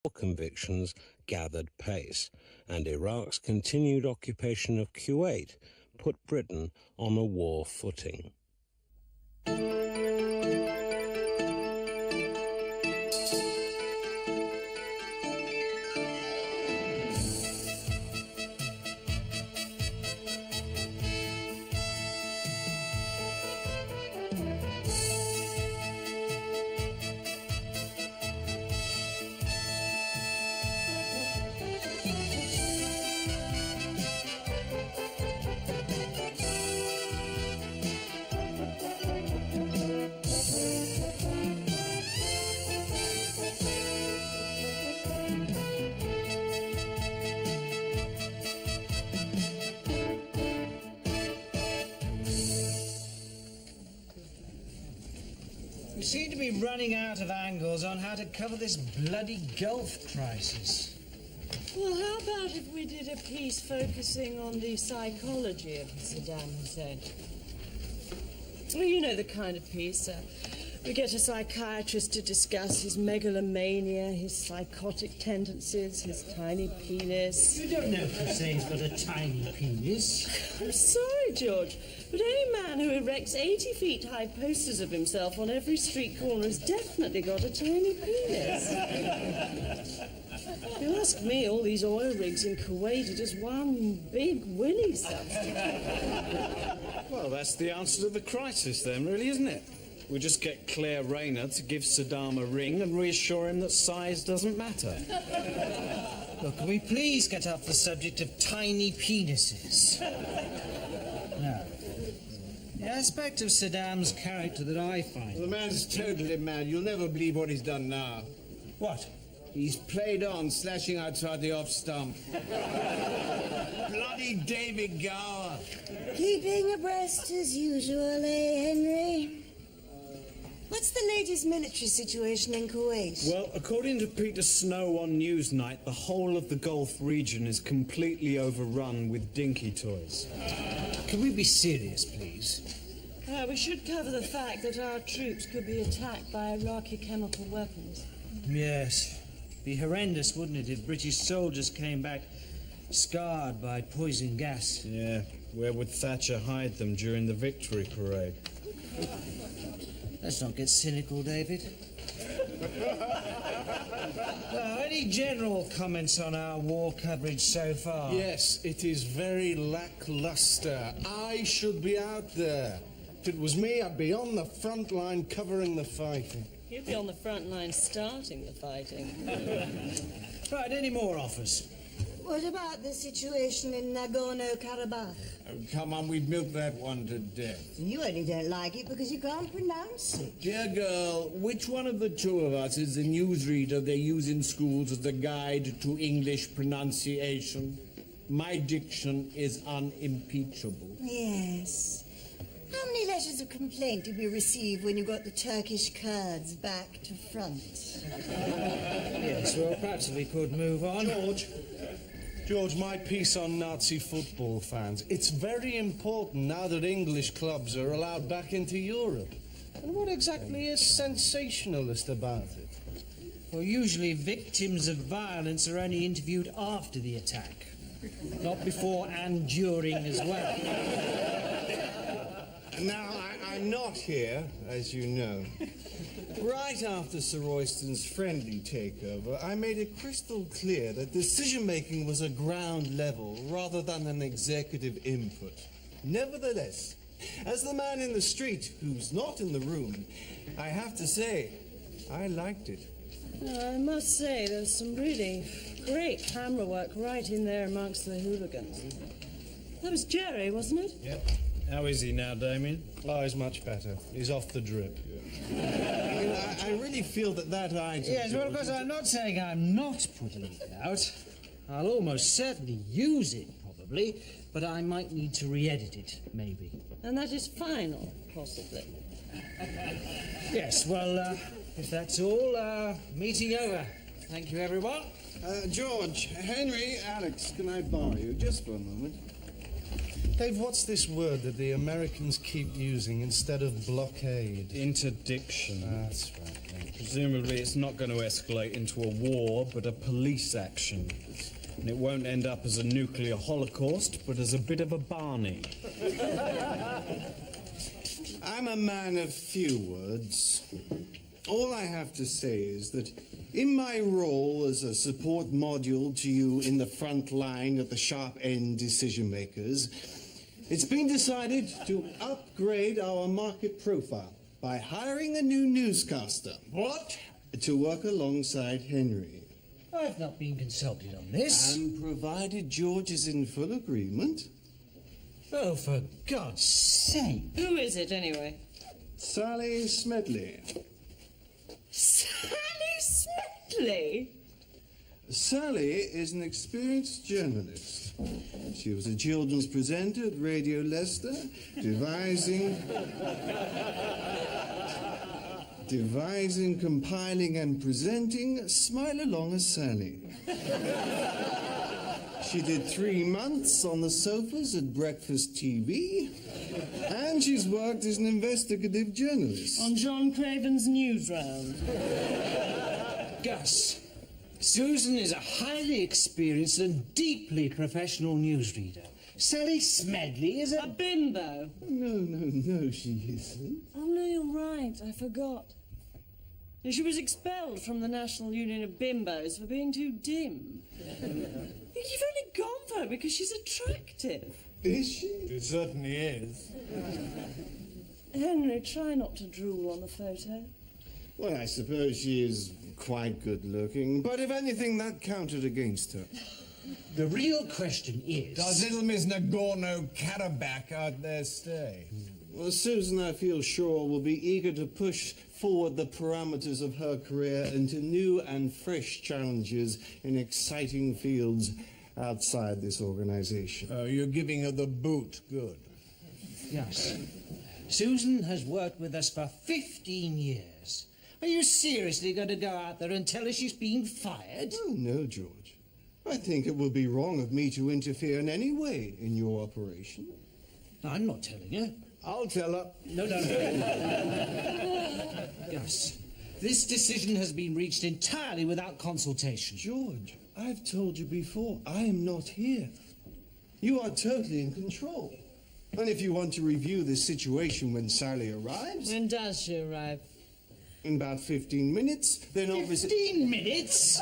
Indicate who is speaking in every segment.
Speaker 1: convictions gathered pace, and Iraq's continued occupation of Kuwait put Britain on a war footing.
Speaker 2: We seem to be running out of angles on how to cover this bloody Gulf crisis.
Speaker 3: Well, how about if we did a piece focusing on the psychology of Saddam Hussein? Well, you know the kind of piece. We get a psychiatrist to discuss his megalomania, his psychotic tendencies, his tiny penis.
Speaker 2: You don't know Hussein's got a tiny penis.
Speaker 3: I'm sorry, George, but any man who erects 80 feet high posters of himself on every street corner has definitely got a tiny penis. If you ask me, all these oil rigs in Kuwait are just one big willy substance.
Speaker 4: Well, that's the answer to the crisis then, really, isn't it? We just get Claire Rayner to give Saddam a ring and reassure him that size doesn't matter.
Speaker 2: Look, can we please get off the subject of tiny penises? Now, the aspect of Saddam's character that I find...
Speaker 5: The man's totally mad. You'll never believe what he's done now.
Speaker 2: What?
Speaker 5: He's played on, slashing outside the off stump. Bloody David Gower.
Speaker 6: Keeping abreast as usual, eh, Henry? What's the latest military situation in Kuwait?
Speaker 4: Well, according to Peter Snow on Newsnight, the whole of the Gulf region is completely overrun with dinky toys.
Speaker 2: Can we be serious, please?
Speaker 3: We should cover the fact that our troops could be attacked by Iraqi chemical weapons.
Speaker 2: Yes. Be horrendous, wouldn't it, if British soldiers came back scarred by poison gas?
Speaker 4: Yeah, where would Thatcher hide them during the victory parade?
Speaker 2: Let's not get cynical, David. Any general comments on our war coverage so far?
Speaker 5: Yes, it is very lackluster. I should be out there. If it was me, I'd be on the front line covering the fighting.
Speaker 3: You'd be on the front line starting the fighting.
Speaker 2: Right, any more offers?
Speaker 6: What about the situation in Nagorno-Karabakh?
Speaker 5: Oh, come on, we've milked that one to death.
Speaker 6: You only don't like it because you can't pronounce it.
Speaker 5: Dear girl, which one of the two of us is the newsreader they use in schools as the guide to English pronunciation? My diction is unimpeachable.
Speaker 6: Yes. How many letters of complaint did we receive when you got the Turkish Kurds back to front?
Speaker 2: Yes, well, perhaps we could move on.
Speaker 7: George, my piece on Nazi football fans. It's very important now that English clubs are allowed back into Europe. And what exactly is sensationalist about it?
Speaker 2: Well, usually victims of violence are only interviewed after the attack, not before and during as well.
Speaker 7: Now, I'm not here, as you know. Right after Sir Royston's friendly takeover, I made it crystal clear that decision-making was a ground level rather than an executive input. Nevertheless, as the man in the street who's not in the room, I have to say, I liked it.
Speaker 3: I must say, there's some really great camera work right in there amongst the hooligans. That was Jerry, wasn't it?
Speaker 7: Yep.
Speaker 4: How is he now, Damien?
Speaker 7: Oh, he's much better. He's off the drip.
Speaker 5: I really feel that item...
Speaker 2: Yes, well, of course, I'm not saying I'm not putting it out. I'll almost certainly use it, probably, but I might need to re-edit it, maybe.
Speaker 3: And that is final, possibly.
Speaker 2: Yes, well, if that's all, meeting over. Thank you, everyone.
Speaker 7: George, Henry, Alex, can I borrow you just for a moment? Dave, what's this word that the Americans keep using instead of blockade?
Speaker 4: Interdiction.
Speaker 7: That's right, thank
Speaker 4: Presumably it's not going to escalate into a war, but a police action. And it won't end up as a nuclear holocaust, but as a bit of a Barney.
Speaker 7: I'm a man of few words. All I have to say is that in my role as a support module to you in the front line of the sharp-end decision-makers, it's been decided to upgrade our market profile by hiring a new newscaster.
Speaker 5: What?
Speaker 7: To work alongside Henry.
Speaker 2: I've not been consulted on this.
Speaker 7: And provided George is in full agreement,
Speaker 2: Oh, for God's sake.
Speaker 3: Who is it, anyway?
Speaker 7: Sally Smedley.
Speaker 3: Sally Smedley?
Speaker 7: Sally is an experienced journalist. She was a children's presenter at Radio Leicester, devising, compiling, and presenting Smile Along as Sally. She did 3 months on the sofas at Breakfast TV, and she's worked as an investigative journalist.
Speaker 3: On John Craven's news round.
Speaker 2: Gus, Susan is a highly experienced and deeply professional newsreader. Sally Smedley is
Speaker 3: A bimbo.
Speaker 7: No, she isn't.
Speaker 3: Oh, no, you're right. I forgot. She was expelled from the National Union of Bimbos for being too dim. You've only gone for her because she's attractive.
Speaker 7: Is she?
Speaker 5: It certainly is.
Speaker 3: Henry, try not to drool on the photo.
Speaker 7: Well, I suppose she is quite good looking, but if anything, that counted against her.
Speaker 2: The real question is...
Speaker 5: Does little Miss Nagorno-Karabakh out there stay?
Speaker 7: Well, Susan, I feel sure, will be eager to push forward the parameters of her career into new and fresh challenges in exciting fields outside this organization.
Speaker 5: Oh, you're giving her the boot. Good.
Speaker 2: Yes. Susan has worked with us for 15 years. Are you seriously going to go out there and tell her she's being fired?
Speaker 7: Oh, no, George. I think it would be wrong of me to interfere in any way in your operation.
Speaker 2: I'm not telling her.
Speaker 5: I'll tell her.
Speaker 2: No. Gus, this decision has been reached entirely without consultation.
Speaker 7: George, I've told you before, I am not here. You are totally in control. And if you want to review this situation when Sally arrives...
Speaker 3: When does she arrive?
Speaker 7: In about 15 minutes, then obviously...
Speaker 2: 15 minutes?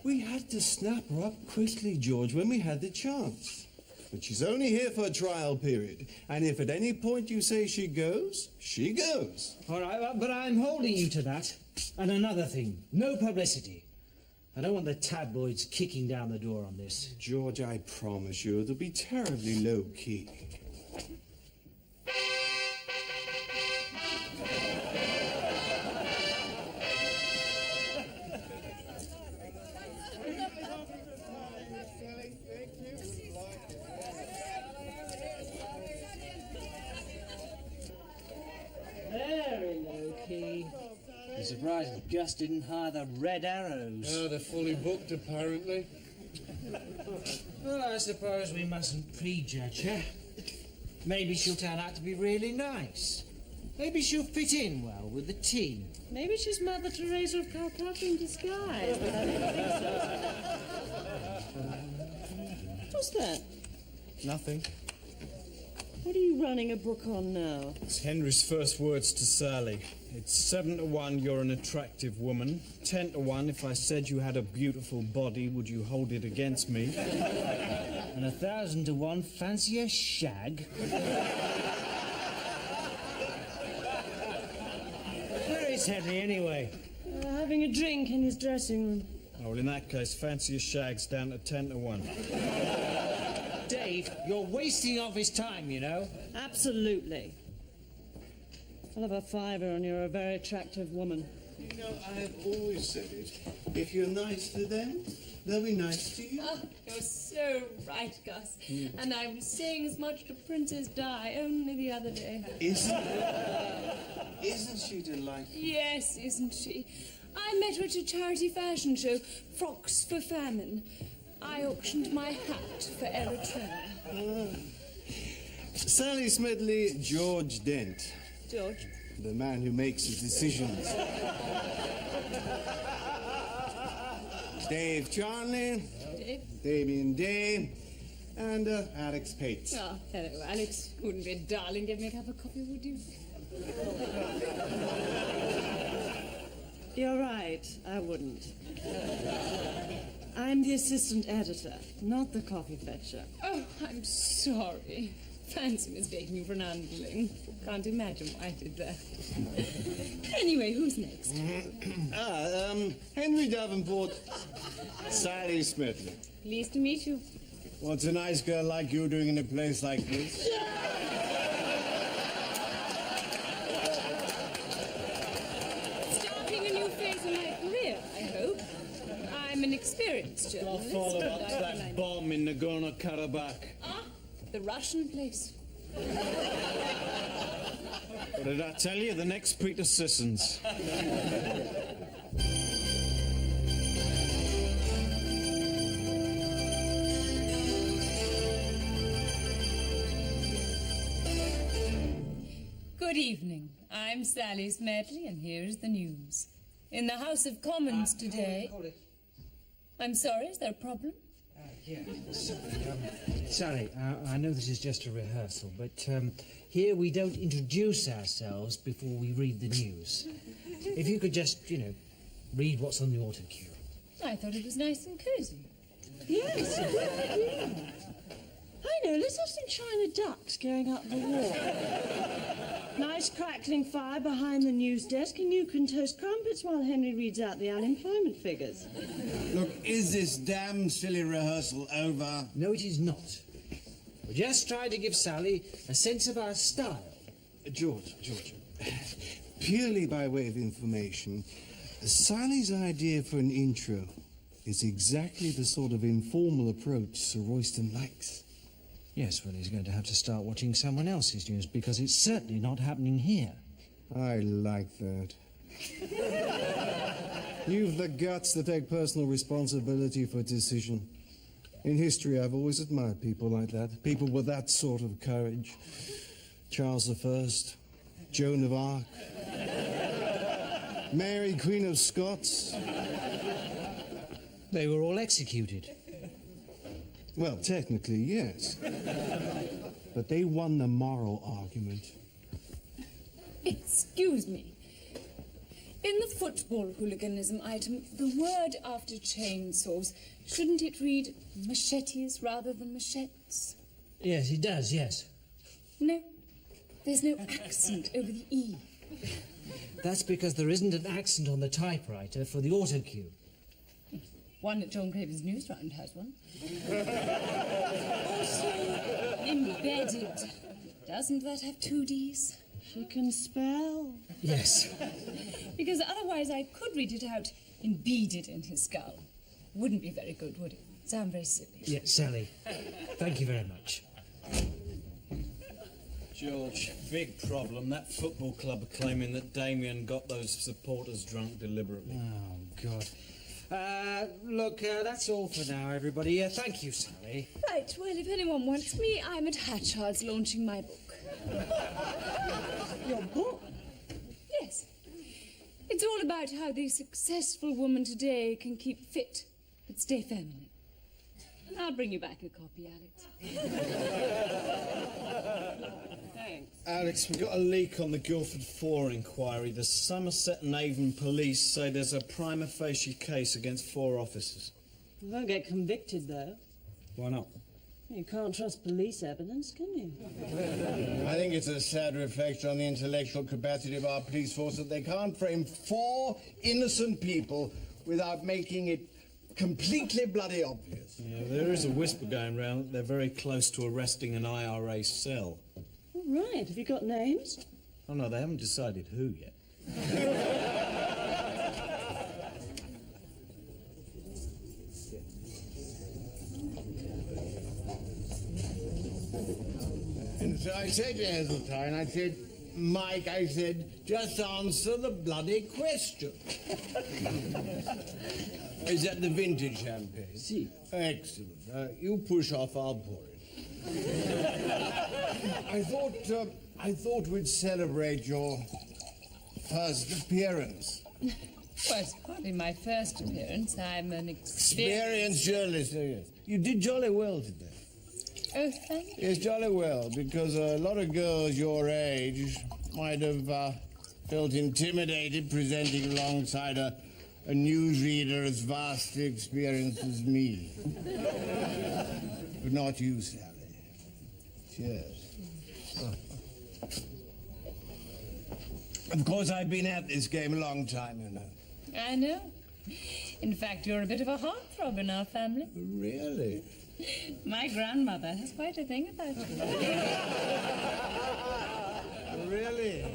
Speaker 7: We had to snap her up quickly, George, when we had the chance. But she's only here for a trial period. And if at any point you say she goes, she goes.
Speaker 2: All right, but I'm holding you to that. And another thing, no publicity. I don't want the tabloids kicking down the door on this.
Speaker 7: George, I promise you, it'll be terribly low-key.
Speaker 2: Very low-key. I'm surprised Gus didn't hire the Red Arrows.
Speaker 5: Oh, they're fully booked, apparently.
Speaker 2: Well, I suppose we mustn't prejudge her. Maybe she'll turn out to be really nice. Maybe she'll fit in well with the team.
Speaker 3: Maybe she's Mother Teresa of Calcutta in disguise. But I don't think so. What's that?
Speaker 4: Nothing.
Speaker 3: What are you running a book on now?
Speaker 4: It's Henry's first words to Sally. It's 7 to 1, you're an attractive woman. 10 to 1, if I said you had a beautiful body, would you hold it against me?
Speaker 2: And 1,000 to 1, fancy a shag. Where is Henry, anyway?
Speaker 3: Having a drink in his dressing room.
Speaker 4: Oh, well, in that case, fancy a shag's down to 10 to 1.
Speaker 2: Dave, you're wasting off his time, you know.
Speaker 3: Absolutely. I'll have a fiver on you're a very attractive woman.
Speaker 7: You know, I've always said it. If you're nice to them, they'll be nice to you.
Speaker 8: Oh, you're so right, Gus. And I was saying as much to Princess Di only the other day.
Speaker 7: Isn't she delightful?
Speaker 8: Yes, isn't she? I met her at a charity fashion show, Frocks for Famine. I auctioned my hat for Eritrea.
Speaker 7: Sally Smedley, George Dent.
Speaker 3: George?
Speaker 7: the man who makes the decisions. Dave Charnley,
Speaker 8: Dave?
Speaker 7: Damien Day, and Alex Pates.
Speaker 8: Oh, hello, Alex. Wouldn't be a darling give me a cup of coffee, would you?
Speaker 3: You're right, I wouldn't. I'm the assistant editor, not the coffee fetcher.
Speaker 8: Oh, I'm sorry. Fancy mistaking you for an underling. Can't imagine why I did that. Anyway, who's next?
Speaker 7: Henry Davenport, Sally Smedley.
Speaker 8: Pleased to meet you.
Speaker 7: What's a nice girl like you doing in a place like this?
Speaker 8: Starting a new phase in my career, I hope. I'm an experienced journalist.
Speaker 4: Follow
Speaker 8: and
Speaker 4: up
Speaker 8: I
Speaker 4: that
Speaker 8: can-
Speaker 4: bomb in Nagorno-Karabakh.
Speaker 8: Ah, the Russian place.
Speaker 4: What did I tell you? The next Peter Sissons.
Speaker 8: Good evening. I'm Sally Smedley, and here's the news. In the House of Commons today...
Speaker 2: Hold it.
Speaker 8: I'm sorry, is there a problem?
Speaker 2: Yeah, sorry, I know this is just a rehearsal, but here we don't introduce ourselves before we read the news. If you could just, read what's on the auto cue.
Speaker 8: I thought it was nice and cosy.
Speaker 3: Yes, good idea. I know, let's have some china ducks going up the wall. Nice crackling fire behind the news desk, and you can toast crumpets while Henry reads out the unemployment figures.
Speaker 5: Look, is this damn silly rehearsal over?
Speaker 2: No, it is not. We're just trying to give Sally a sense of our style.
Speaker 7: George, purely by way of information, Sally's idea for an intro is exactly the sort of informal approach Sir Royston likes.
Speaker 2: Yes, well, he's going to have to start watching someone else's news, because it's certainly not happening here.
Speaker 7: I like that. You've the guts to take personal responsibility for a decision. In history, I've always admired people like that. People with that sort of courage. Charles I, Joan of Arc, Mary, Queen of Scots.
Speaker 2: They were all executed.
Speaker 7: Well, technically, yes. But they won the moral argument.
Speaker 8: Excuse me. In the football hooliganism item, the word after chainsaws, shouldn't it read machetes rather than machetes?
Speaker 2: Yes, it does, yes.
Speaker 8: No, there's no accent over the E.
Speaker 2: That's because there isn't an accent on the typewriter for the auto cue.
Speaker 8: One at John Craven's Newsround has one. Also, embedded. Doesn't that have 2 Ds?
Speaker 3: She can spell.
Speaker 2: Yes.
Speaker 8: Because otherwise I could read it out embedded in his skull. Wouldn't be very good, would it? Sound very silly.
Speaker 2: Yes, Sally. Thank you very much.
Speaker 4: George, big problem. That football club are claiming that Damien got those supporters drunk deliberately.
Speaker 2: Oh, God. Look, that's all for now, everybody. Thank you, Sally.
Speaker 8: Right, well, if anyone wants me, I'm at Hatchard's launching my book.
Speaker 3: Your book?
Speaker 8: Yes. It's all about how the successful woman today can keep fit but stay feminine. I'll bring you back a copy, Alex.
Speaker 3: Thanks.
Speaker 4: Alex, we got a leak on the Guildford 4 inquiry. The Somerset and Avon police say there's a prima facie case against 4 officers.
Speaker 3: You won't get convicted, though.
Speaker 4: Why not?
Speaker 3: You can't trust police evidence, can you?
Speaker 5: I think it's a sad reflection on the intellectual capacity of our police force that they can't frame 4 innocent people without making it completely bloody obvious.
Speaker 4: Yeah, there is a whisper going round that they're very close to arresting an IRA cell.
Speaker 3: All right, have you got names?
Speaker 4: Oh, no, they haven't decided who yet.
Speaker 5: And so I said to Heseltine, I said, Mike, I said, just answer the bloody question. Is that the vintage champagne?
Speaker 2: Si.
Speaker 5: Excellent. You push off, I'll pour it. I thought we'd celebrate your first appearance.
Speaker 8: Well, it's hardly my first appearance. I'm an
Speaker 5: Experienced journalist, oh, yes. You did jolly well today.
Speaker 8: Oh, thank you.
Speaker 5: Yes, jolly well, because a lot of girls your age might have felt intimidated presenting alongside a newsreader as vastly experienced as me. But not you, Sally. Cheers. Of course, I've been at this game a long time, you know.
Speaker 8: I know. In fact, you're a bit of a heartthrob in our family.
Speaker 5: Really?
Speaker 8: My grandmother has quite a thing about you.
Speaker 5: Really?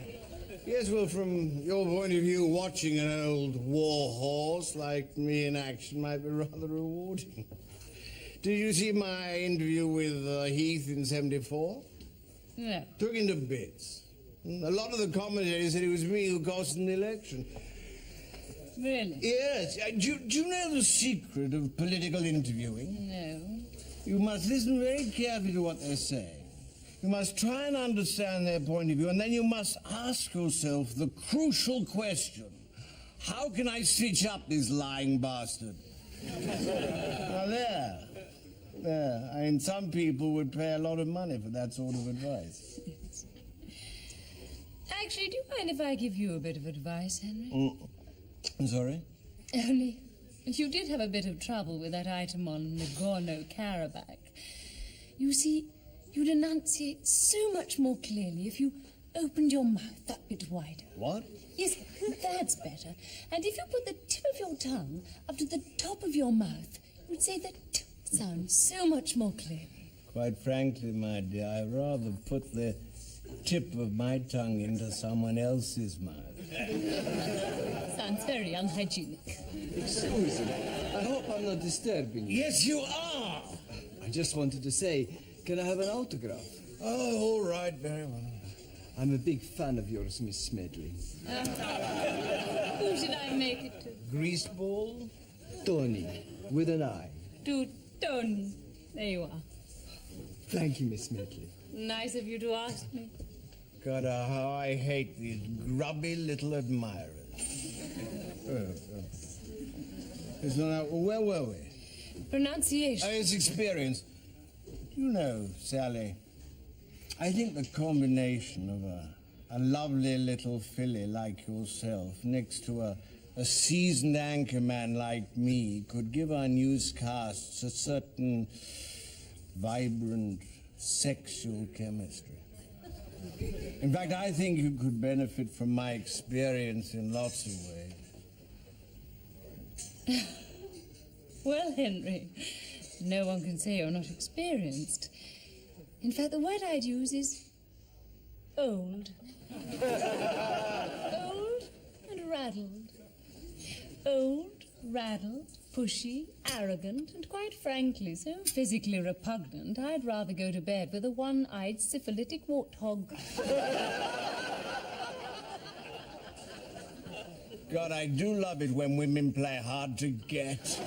Speaker 5: Yes, well, from your point of view, watching an old war horse like me in action might be rather rewarding. Did you see my interview with Heath in '74?
Speaker 8: No.
Speaker 5: Took him to bits. A lot of the commentators said it was me who cost him the election.
Speaker 8: Really?
Speaker 5: Yes. Do you know the secret of political interviewing?
Speaker 8: No.
Speaker 5: You must listen very carefully to what they're saying. You must try and understand their point of view, and then you must ask yourself the crucial question: how can I stitch up this lying bastard? Now there. I mean, some people would pay a lot of money for that sort of advice.
Speaker 8: Yes. Actually, do you mind if I give you a bit of advice, Henry?
Speaker 5: I'm sorry?
Speaker 8: Only, you did have a bit of trouble with that item on Nagorno-Karabakh. You see, you'd enunciate so much more clearly if you opened your mouth that bit wider.
Speaker 5: What?
Speaker 8: Yes, that's better. And if you put the tip of your tongue up to the top of your mouth, you would say the t sound so much more clearly.
Speaker 5: Quite frankly, my dear, I'd rather put the tip of my tongue into someone else's mouth.
Speaker 8: Sounds very unhygienic.
Speaker 9: Excuse me. I hope I'm not disturbing you.
Speaker 5: Yes, you are!
Speaker 9: I just wanted to say, can I have an autograph?
Speaker 5: Oh, all right, very well.
Speaker 9: I'm a big fan of yours, Miss Smedley.
Speaker 8: Who should I make it to?
Speaker 5: Greaseball?
Speaker 9: Tony, with an I.
Speaker 8: To Tony. There you are.
Speaker 9: Thank you, Miss Smedley.
Speaker 8: Nice of you to ask me.
Speaker 5: God, how I hate these grubby little admirers. So where were we?
Speaker 8: Pronunciation.
Speaker 5: It's experience. You know, Sally, I think the combination of a lovely little filly like yourself next to a seasoned anchorman like me could give our newscasts a certain vibrant sexual chemistry. In fact, I think you could benefit from my experience in lots of ways.
Speaker 8: Well, Henry, no one can say you're not experienced. In fact, the word I'd use is old. Old and raddled. Old, raddled, pushy, arrogant, and quite frankly, so physically repugnant, I'd rather go to bed with a one-eyed syphilitic warthog.
Speaker 5: God, I do love it when women play hard to get.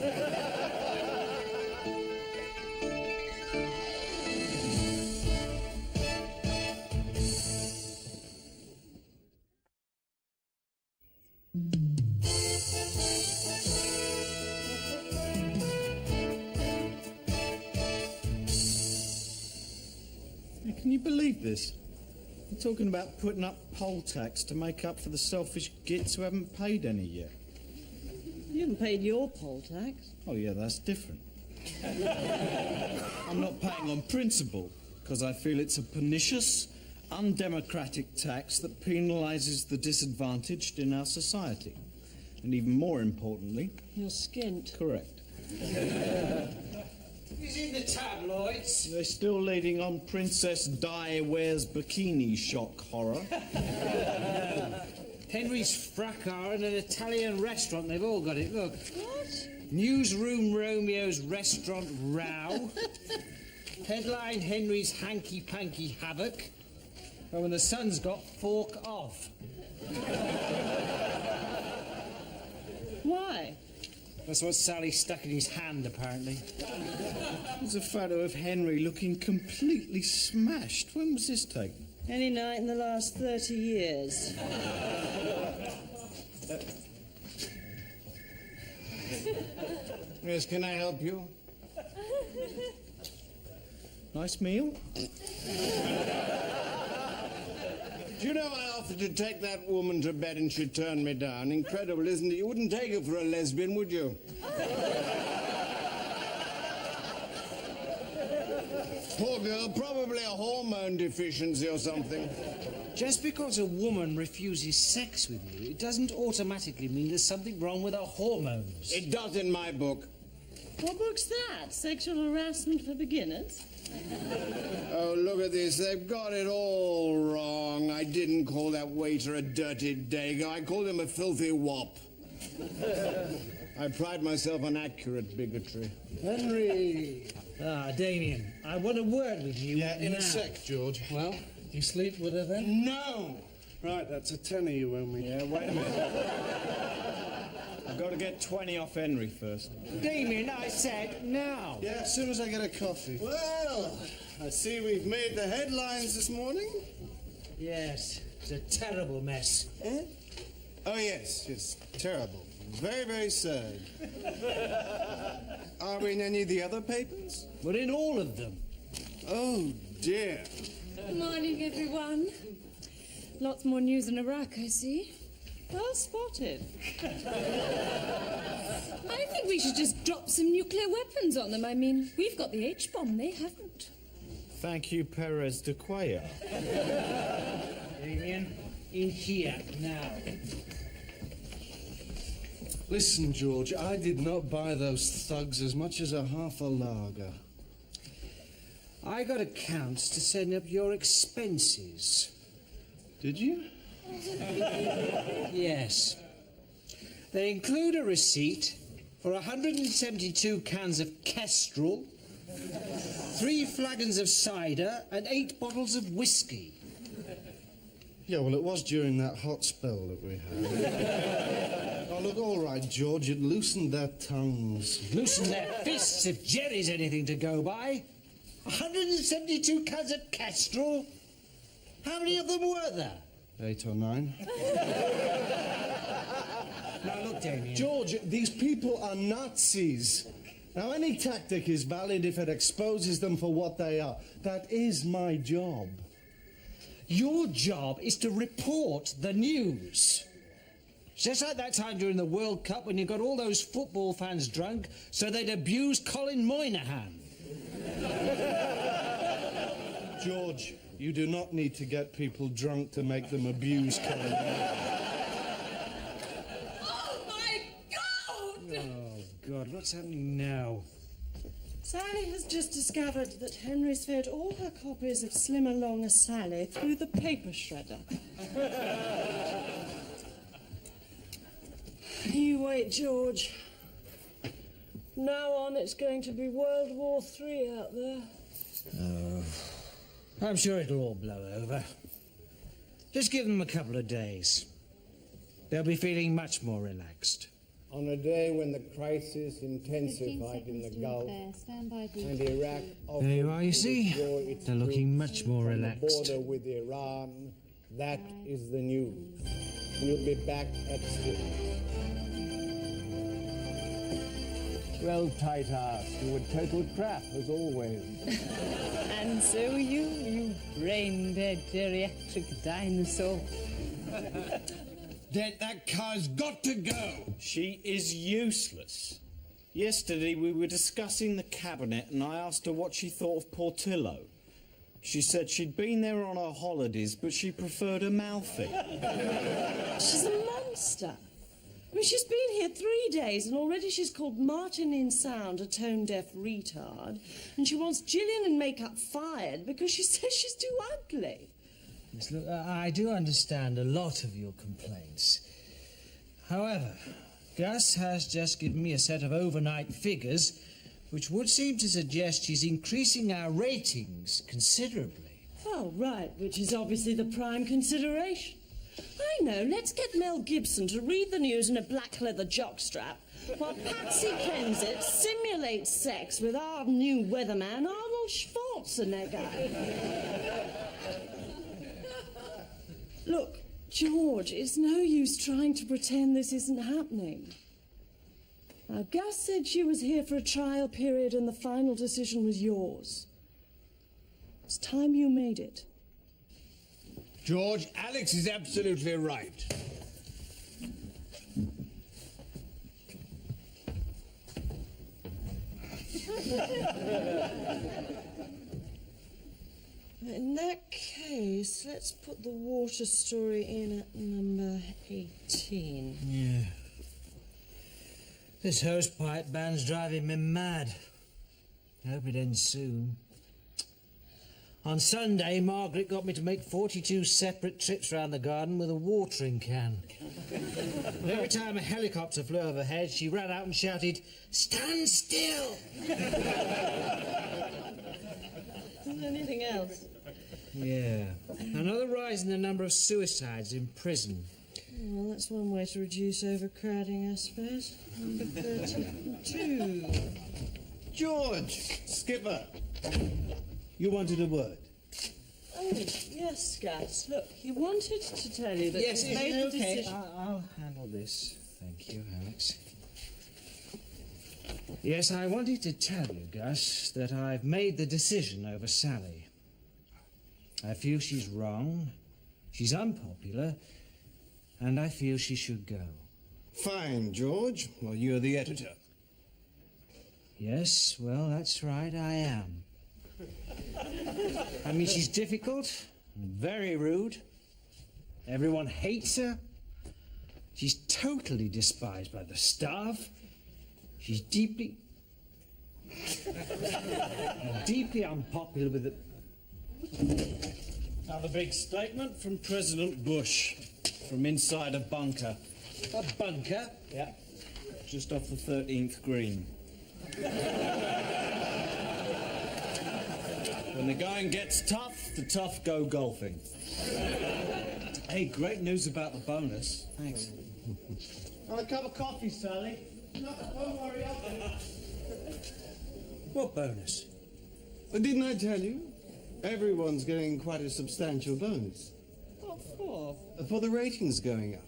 Speaker 4: Can you believe this? They're talking about putting up poll tax to make up for the selfish gits who haven't paid any yet.
Speaker 3: You haven't paid your poll tax.
Speaker 4: Oh, yeah, that's different. I'm not paying on principle, because I feel it's a pernicious, undemocratic tax that penalises the disadvantaged in our society. And even more importantly...
Speaker 3: You're skint.
Speaker 4: Correct.
Speaker 2: Is in the tabloids?
Speaker 4: They're still leading on Princess Di wears bikini shock horror.
Speaker 2: Henry's Fracas and an Italian restaurant. They've all got it. Look.
Speaker 3: What?
Speaker 2: Newsroom Romeo's restaurant row. Headline Henry's hanky-panky havoc. And when the Sun's got fork off.
Speaker 3: Why?
Speaker 2: That's what Sally stuck in his hand, apparently.
Speaker 4: There's a photo of Henry looking completely smashed. When was this taken?
Speaker 3: Any night in the last 30 years.
Speaker 5: Yes, can I help you?
Speaker 4: Nice meal?
Speaker 5: Do you know I offered to take that woman to bed and she turned me down? Incredible, isn't it? You wouldn't take her for a lesbian, would you? Poor girl, probably a hormone deficiency or something.
Speaker 2: Just because a woman refuses sex with you, it doesn't automatically mean there's something wrong with her hormones.
Speaker 5: It does in my book.
Speaker 3: What book's that? Sexual harassment for beginners?
Speaker 5: Oh, look at this. They've got it all wrong. I didn't call that waiter a dirty dago. I called him a filthy wop. I pride myself on accurate bigotry.
Speaker 9: Henry!
Speaker 2: Ah, Damien, I want a word with you.
Speaker 7: Yeah, in
Speaker 2: now.
Speaker 7: a sec, George.
Speaker 9: Well, you sleep with her then?
Speaker 5: No!
Speaker 7: Right, that's a tenner you owe me.
Speaker 4: Yeah, wait a minute. I've got to get 20 off Henry first.
Speaker 2: Damien, I said now.
Speaker 7: Yeah, as soon as I get a coffee. Well, I see we've made the headlines this morning.
Speaker 2: Yes, it's a terrible mess.
Speaker 7: Eh? Oh, yes, terrible. Very, very sad. Are we in any of the other papers?
Speaker 2: We're in all of them.
Speaker 7: Oh, dear.
Speaker 8: Good morning, everyone. Lots more news in Iraq, I see.
Speaker 3: Well spotted.
Speaker 8: I think we should just drop some nuclear weapons on them. I mean, we've got the H-bomb, they haven't.
Speaker 4: Thank you, Perez de Cuellar.
Speaker 2: Damien, in here, now.
Speaker 7: Listen, George, I did not buy those thugs as much as a half a lager.
Speaker 2: I got accounts to send up your expenses.
Speaker 7: Did you?
Speaker 2: Yes. They include a receipt for 172 cans of Kestrel, 3 flagons of cider, and 8 bottles of whiskey.
Speaker 7: Yeah, well, it was during that hot spell that we had. Oh, look, all right, George, it loosened their tongues.
Speaker 2: Loosen their fists if Jerry's anything to go by. 172 cans of Kestrel? How many of them were there?
Speaker 7: 8 or 9.
Speaker 2: Now look, Damien.
Speaker 7: George, these people are Nazis. Now, any tactic is valid if it exposes them for what they are. That is my job.
Speaker 2: Your job is to report the news. Just like that time during the World Cup when you got all those football fans drunk so they'd abuse Colin Moynihan.
Speaker 7: George, you do not need to get people drunk to make them abuse Colin.
Speaker 8: Oh, my God!
Speaker 2: Oh, God, what's happening now?
Speaker 3: Sally has just discovered that Henry's fed all her copies of Slim Along a Sally through the paper shredder. You wait, George. Now on, it's going to be World War III out there.
Speaker 2: Oh, I'm sure it'll all blow over. Just give them a couple of days. They'll be feeling much more relaxed.
Speaker 5: On a day when the crisis intensified in the Gulf and Iraq offered
Speaker 2: There you are, you
Speaker 5: to
Speaker 2: see?
Speaker 5: withdraw its
Speaker 2: They're looking
Speaker 5: troops
Speaker 2: much more
Speaker 5: from the
Speaker 2: relaxed.
Speaker 5: border with Iran, that is the news. We'll be back at 6. Well, tight ass, you were total crap, as always.
Speaker 8: And so are you brain-dead geriatric dinosaur.
Speaker 5: That car's got to go.
Speaker 4: She is useless. Yesterday we were discussing the cabinet and I asked her what she thought of Portillo. She said she'd been there on her holidays, but she preferred Amalfi.
Speaker 3: She's a monster. I mean, she's been here 3 days and already she's called Martin in Sound a tone-deaf retard. And she wants Gillian and Makeup fired because she says she's too ugly.
Speaker 2: Yes, look, I do understand a lot of your complaints. However, Gus has just given me a set of overnight figures which would seem to suggest she's increasing our ratings considerably.
Speaker 3: Oh, right, which is obviously the prime consideration. I know, let's get Mel Gibson to read the news in a black leather jockstrap while Patsy Kensit simulates sex with our new weatherman, Arnold Schwarzenegger. Look, George, it's no use trying to pretend this isn't happening. Now, Gus said she was here for a trial period and the final decision was yours. It's time you made it.
Speaker 5: George, Alex is absolutely right.
Speaker 3: In that case, let's put the water story in at number 18.
Speaker 2: Yeah. This hosepipe ban's driving me mad. I hope it ends soon. On Sunday, Margaret got me to make 42 separate trips round the garden with a watering can. And every time a helicopter flew overhead, she ran out and shouted, "Stand still!"
Speaker 3: Anything else?
Speaker 2: Yeah. Another rise in the number of suicides in prison.
Speaker 3: Well, that's one way to reduce overcrowding, I suppose. Number 32.
Speaker 7: George, Skipper, you wanted a word.
Speaker 3: Oh, yes, Gus. Look, he wanted to tell you that
Speaker 2: Yes,
Speaker 3: he's made the
Speaker 2: okay.
Speaker 3: decision.
Speaker 2: I'll handle this. Thank you, Alex. Yes, I wanted to tell you, Gus, that I've made the decision over Sally. I feel she's wrong, she's unpopular, and I feel she should go.
Speaker 7: Fine, George. Well, you're the editor.
Speaker 2: Yes, well, that's right, I am. I mean, she's difficult, and very rude. Everyone hates her. She's totally despised by the staff. She's deeply unpopular with the...
Speaker 4: Now the big statement from President Bush from inside a bunker.
Speaker 2: A bunker?
Speaker 4: Yeah. Just off the 13th green. When the going gets tough, the tough go golfing. Hey, great news about the bonus. Thanks.
Speaker 5: Want a cup of coffee, Sally? No, don't worry, I'll do it.
Speaker 2: What bonus?
Speaker 7: Didn't I tell you? Everyone's getting quite a substantial bonus.
Speaker 3: What for?
Speaker 7: For the ratings going up.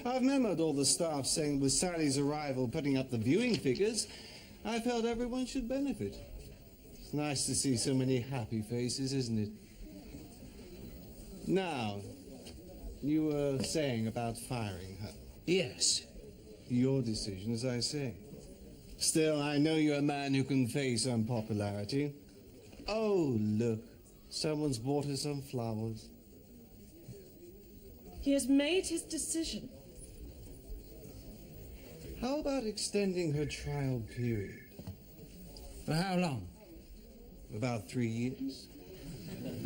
Speaker 7: I've memoed all the staff saying with Sally's arrival putting up the viewing figures, I felt everyone should benefit. It's nice to see so many happy faces, isn't it? Now, you were saying about firing her.
Speaker 2: Yes.
Speaker 7: Your decision, as I say. Still, I know you're a man who can face unpopularity. Oh, look. Someone's bought her some flowers.
Speaker 3: He has made his decision.
Speaker 7: How about extending her trial period?
Speaker 2: For how long?
Speaker 7: About 3 years?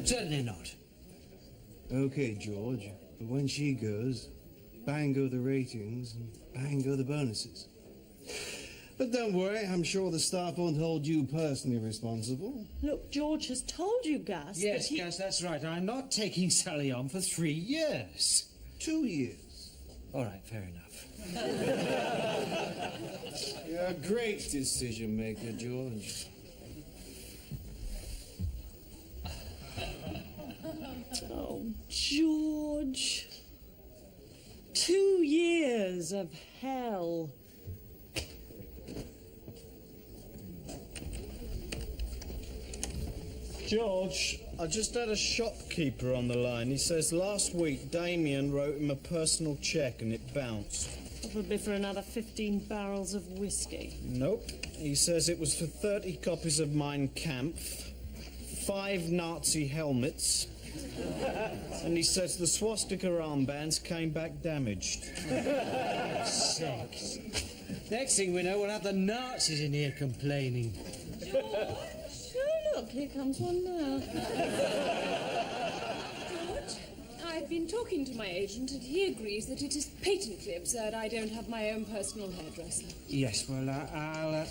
Speaker 2: Certainly not.
Speaker 7: Okay, George. But when she goes, bang go the ratings and bang go the bonuses. But don't worry, I'm sure the staff won't hold you personally responsible.
Speaker 3: Look, George has told you, Gus.
Speaker 2: Yes,
Speaker 3: that he...
Speaker 2: Gus, that's right. I'm not taking Sally on for 3 years.
Speaker 7: 2 years.
Speaker 2: All right, fair enough.
Speaker 7: You're a great decision maker, George.
Speaker 3: Oh, George. 2 years of hell.
Speaker 4: George, I just had a shopkeeper on the line. He says last week Damien wrote him a personal cheque and it bounced.
Speaker 3: Probably for another 15 barrels of whiskey.
Speaker 4: Nope. He says it was for 30 copies of Mein Kampf, 5 Nazi helmets, and he says the swastika armbands came back damaged.
Speaker 2: Sakes. Next thing we know, we'll have the Nazis in here complaining.
Speaker 3: Oh, look, here comes one now.
Speaker 8: George, I've been talking to my agent and he agrees that it is patently absurd I don't have my own personal hairdresser.
Speaker 2: Yes, well,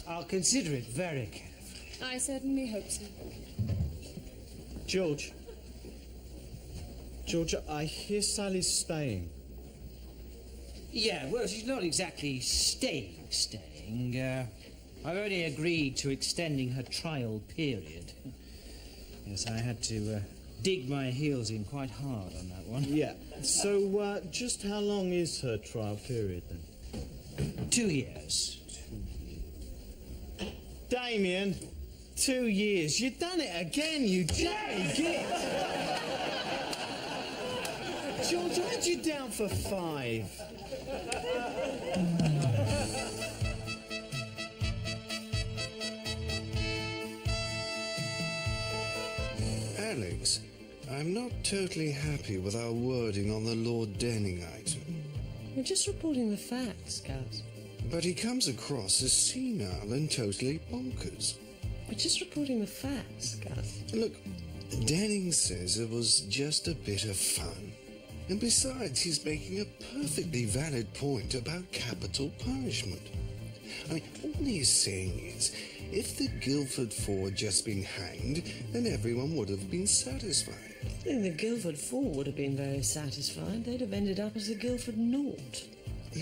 Speaker 2: I'll consider it very carefully.
Speaker 8: I certainly hope so.
Speaker 4: George, I hear Sally's staying.
Speaker 2: Yeah, well, she's not exactly staying. I've already agreed to extending her trial period. Yes, I had to dig my heels in quite hard on that one.
Speaker 4: Yeah. So, just how long is her trial period then?
Speaker 2: 2 years.
Speaker 4: Damien, 2 years. You've done it again, you jammy git. George, I had you down for 5.
Speaker 7: Alex, I'm not totally happy with our wording on the Lord Denning item.
Speaker 3: We're just reporting the facts, Gus.
Speaker 7: But he comes across as senile and totally bonkers.
Speaker 3: We're just reporting the facts, Gus.
Speaker 7: Look, Denning says it was just a bit of fun. And besides, he's making a perfectly valid point about capital punishment. I mean, all he's saying is, if the Guildford Four had just been hanged, then everyone would have been satisfied.
Speaker 3: I think the Guildford Four would have been very satisfied. They'd have ended up as the Guildford Naught.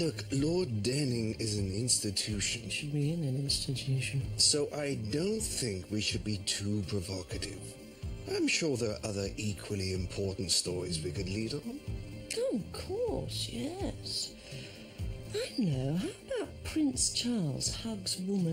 Speaker 7: Look, Lord Denning is an institution.
Speaker 3: It should be in an institution.
Speaker 7: So I don't think we should be too provocative. I'm sure there are other equally important stories we could lead on.
Speaker 3: Oh, of course, yes. I know. How about Prince Charles hugs woman?